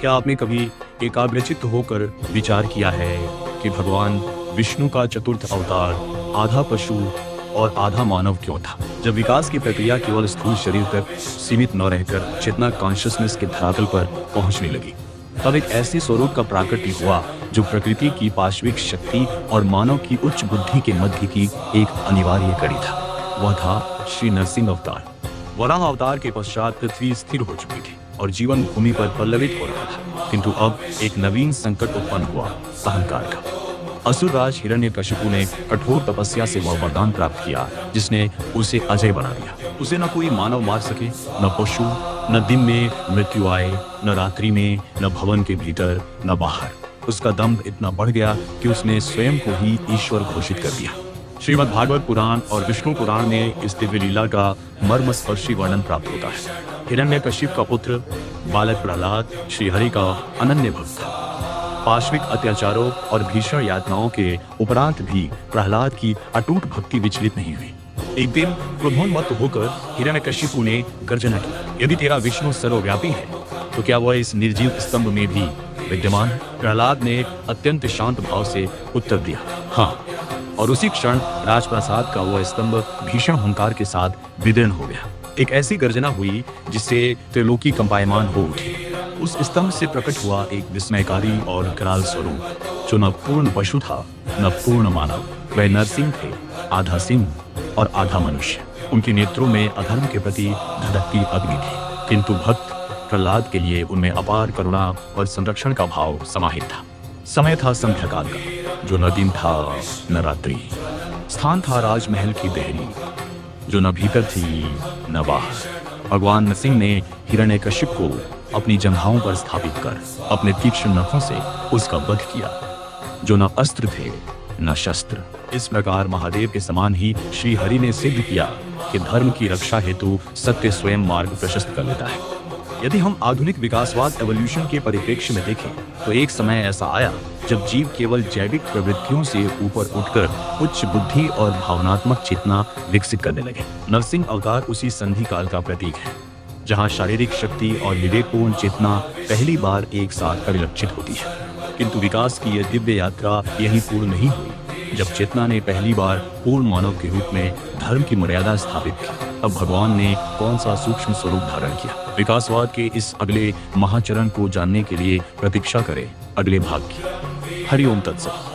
क्या आपने कभी एकाग्रचित्त होकर विचार किया है कि भगवान विष्णु का चतुर्थ अवतार आधा पशु और आधा मानव क्यों था? जब विकास की प्रक्रिया केवल स्थूल शरीर तक सीमित न रहकर चेतना कॉन्शियसनेस के धरातल पर पहुंचने लगी, तब एक ऐसे स्वरूप का प्राकट्य हुआ जो प्रकृति की पाश्विक शक्ति और मानव की उच्च बुद्धि के मध्य की एक अनिवार्य कड़ी था। वह था श्री नरसिंह अवतार। वराह अवतार के पश्चात पृथ्वी स्थिर हो चुकी थी और जीवन भूमि पर पल्लवित हो रहा था, किंतु अब एक नवीन संकट उत्पन्न हुआ, अहंकार का। असुर राज हिरण्यकशिपु ने कठोर तपस्या से वह वरदान प्राप्त किया जिसने उसे अजय बना दिया। उसे न कोई मानव मार सके, न पशु, न दिन में मृत्यु आए, न रात्रि में, न भवन के भीतर, न बाहर। उसका दंभ इतना बढ़ गया कि उसने स्वयं को ही ईश्वर घोषित कर दिया। श्रीमद् भागवत पुराण और विष्णु पुराण में इस दिव्य लीला का मर्मस्पर्शी वर्णन प्राप्त होता है। हिरण्यकशिप का पुत्र बालक प्रहलाद श्रीहरि का अनन्य भक्त था। पाश्विक अत्याचारों और भीषण यातनाओं के उपरांत भी प्रहलाद की अटूट भक्ति विचलित नहीं हुई। एक दिन क्रोधोन्मत्त होकर हिरण्यकशिपु ने गर्जना की, यदि तेरा विष्णु सर्वव्यापी है तो क्या वह इस निर्जीव स्तंभ में भी विद्यमान? प्रहलाद ने अत्यंत शांत भाव से उत्तर दिया, हाँ। और उसी क्षण राजप्रासाद का वह स्तंभ भीषण हुंकार के साथ विदीर्ण हो गया। एक ऐसी गर्जना हुई जिससे त्रिलोकी कंपायमान हो उठी। उस स्तंभ से प्रकट हुआ एक विस्मयकारी और कराल स्वरूप, जो न पूर्ण पशु था न पूर्ण मानव। वह नरसिंह थे, आधा सिंह और आधा मनुष्य। उनके नेत्रों में अधर्म के प्रति धधकती अग्नि थी, किंतु भक्त प्रहलाद के लिए उनमें अपार करुणा और संरक्षण का भाव समाहित था। समय था संध्याकाल का, जो न दिन था न रात्रि। स्थान था राजमहल की देहरी, जो न भीतर थी न बाहर। भगवान नरसिंह ने हिरण्यकशिप को अपनी जंघाओं पर स्थापित कर अपने तीक्ष्ण नखों से उसका वध किया, जो न अस्त्र थे न शस्त्र। इस प्रकार महादेव के समान ही श्री हरि ने सिद्ध किया कि धर्म की रक्षा हेतु सत्य स्वयं मार्ग प्रशस्त कर लेता है। यदि हम आधुनिक विकासवाद एवोल्यूशन के परिप्रेक्ष्य में देखें तो एक समय ऐसा आया जब जीव केवल जैविक प्रवृत्तियों से ऊपर उठकर उच्च बुद्धि और भावनात्मक चेतना विकसित करने लगे। नरसिंह अवतार उसी संधि काल का प्रतीक है, जहां शारीरिक शक्ति और विवेकपूर्ण चेतना पहली बार एक साथ परिलक्षित होती है। किंतु विकास की यह दिव्य यात्रा यही पूर्ण नहीं हुई। जब चेतना ने पहली बार पूर्ण मानव के रूप में धर्म की मर्यादा स्थापित की, तब भगवान ने कौन सा सूक्ष्म स्वरूप धारण किया? विकासवाद के इस अगले महाचरण को जानने के लिए प्रतीक्षा करें अगले भाग की। हरि ओम तत्सत।